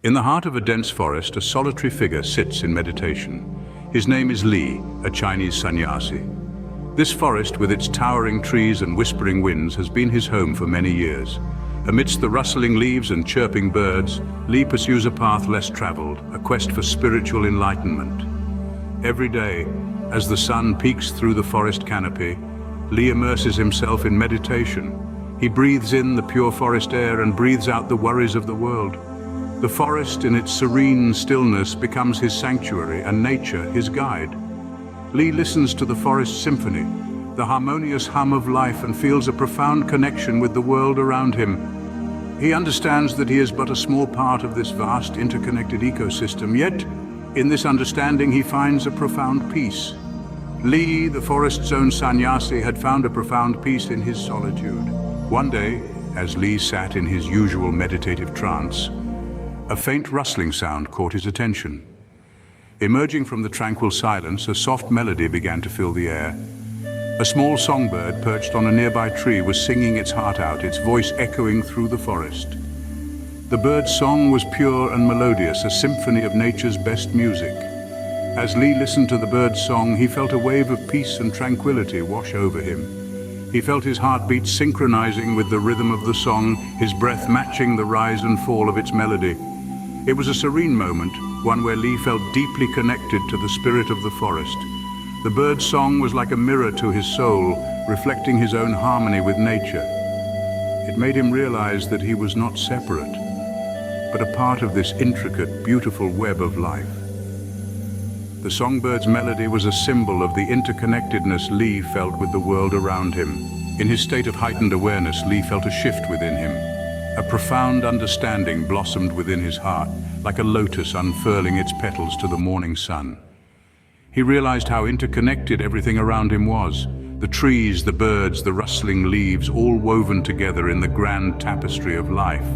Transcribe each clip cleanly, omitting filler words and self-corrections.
In the heart of a dense forest, a solitary figure sits in meditation. His name is Li, a Chinese sannyasi. This forest, with its towering trees and whispering winds, has been his home for many years. Amidst the rustling leaves and chirping birds, Li pursues a path less traveled, a quest for spiritual enlightenment. Every day, as the sun peeks through the forest canopy, Li immerses himself in meditation. He breathes in the pure forest air and breathes out the worries of the world. The forest, in its serene stillness, becomes his sanctuary and nature his guide. Li listens to the forest symphony, the harmonious hum of life, and feels a profound connection with the world around him. He understands that he is but a small part of this vast, interconnected ecosystem, yet, in this understanding, he finds a profound peace. Li, the forest's own sannyasi, had found a profound peace in his solitude. One day, as Li sat in his usual meditative trance, a faint rustling sound caught his attention. Emerging from the tranquil silence, a soft melody began to fill the air. A small songbird perched on a nearby tree was singing its heart out, its voice echoing through the forest. The bird's song was pure and melodious, a symphony of nature's best music. As Li listened to the bird's song, he felt a wave of peace and tranquility wash over him. He felt his heartbeat synchronizing with the rhythm of the song, his breath matching the rise and fall of its melody. It was a serene moment, one where Li felt deeply connected to the spirit of the forest. The bird's song was like a mirror to his soul, reflecting his own harmony with nature. It made him realize that he was not separate, but a part of this intricate, beautiful web of life. The songbird's melody was a symbol of the interconnectedness Li felt with the world around him. In his state of heightened awareness, Li felt a shift within him. A profound understanding blossomed within his heart, like a lotus unfurling its petals to the morning sun. He realized how interconnected everything around him was. The trees, the birds, the rustling leaves, all woven together in the grand tapestry of life.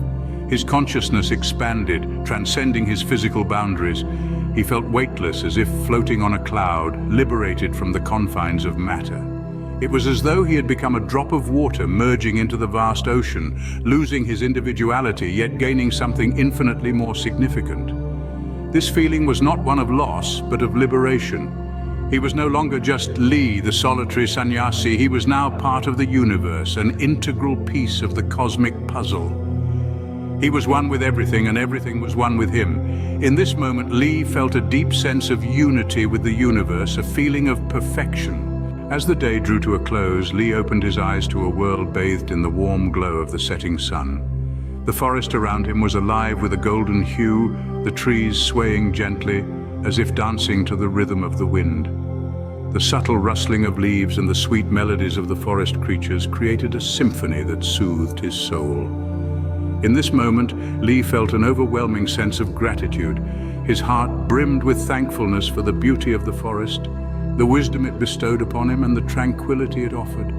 His consciousness expanded, transcending his physical boundaries. He felt weightless, as if floating on a cloud, liberated from the confines of matter. It was as though he had become a drop of water merging into the vast ocean, losing his individuality, yet gaining something infinitely more significant. This feeling was not one of loss, but of liberation. He was no longer just Li, the solitary sannyasi. He was now part of the universe, an integral piece of the cosmic puzzle. He was one with everything, and everything was one with him. In this moment, Li felt a deep sense of unity with the universe, a feeling of perfection. As the day drew to a close, Li opened his eyes to a world bathed in the warm glow of the setting sun. The forest around him was alive with a golden hue, the trees swaying gently, as if dancing to the rhythm of the wind. The subtle rustling of leaves and the sweet melodies of the forest creatures created a symphony that soothed his soul. In this moment, Li felt an overwhelming sense of gratitude. His heart brimmed with thankfulness for the beauty of the forest, the wisdom it bestowed upon him, and the tranquility it offered.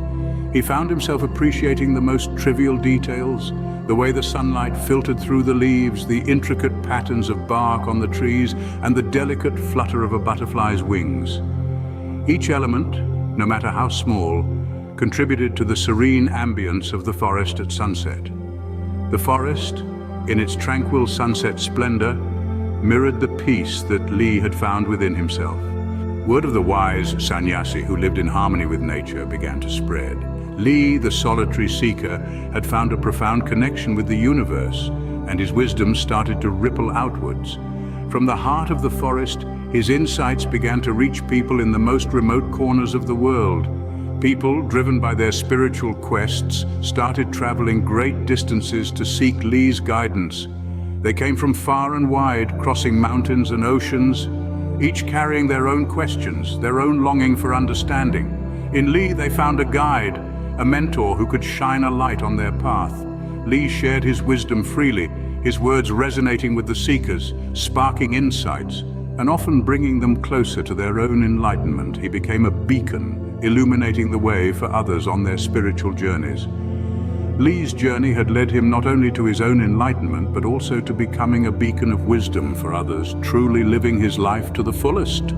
He found himself appreciating the most trivial details, the way the sunlight filtered through the leaves, the intricate patterns of bark on the trees, and the delicate flutter of a butterfly's wings. Each element, no matter how small, contributed to the serene ambience of the forest at sunset. The forest, in its tranquil sunset splendor, mirrored the peace that Li had found within himself. Word of the wise sannyasi who lived in harmony with nature began to spread. Li, the solitary seeker, had found a profound connection with the universe, and his wisdom started to ripple outwards. From the heart of the forest, his insights began to reach people in the most remote corners of the world. People, driven by their spiritual quests, started traveling great distances to seek Li's guidance. They came from far and wide, crossing mountains and oceans, each carrying their own questions, their own longing for understanding. In Li, they found a guide, a mentor who could shine a light on their path. Li shared his wisdom freely, his words resonating with the seekers, sparking insights, and often bringing them closer to their own enlightenment. He became a beacon, illuminating the way for others on their spiritual journeys. Li's journey had led him not only to his own enlightenment, but also to becoming a beacon of wisdom for others, truly living his life to the fullest.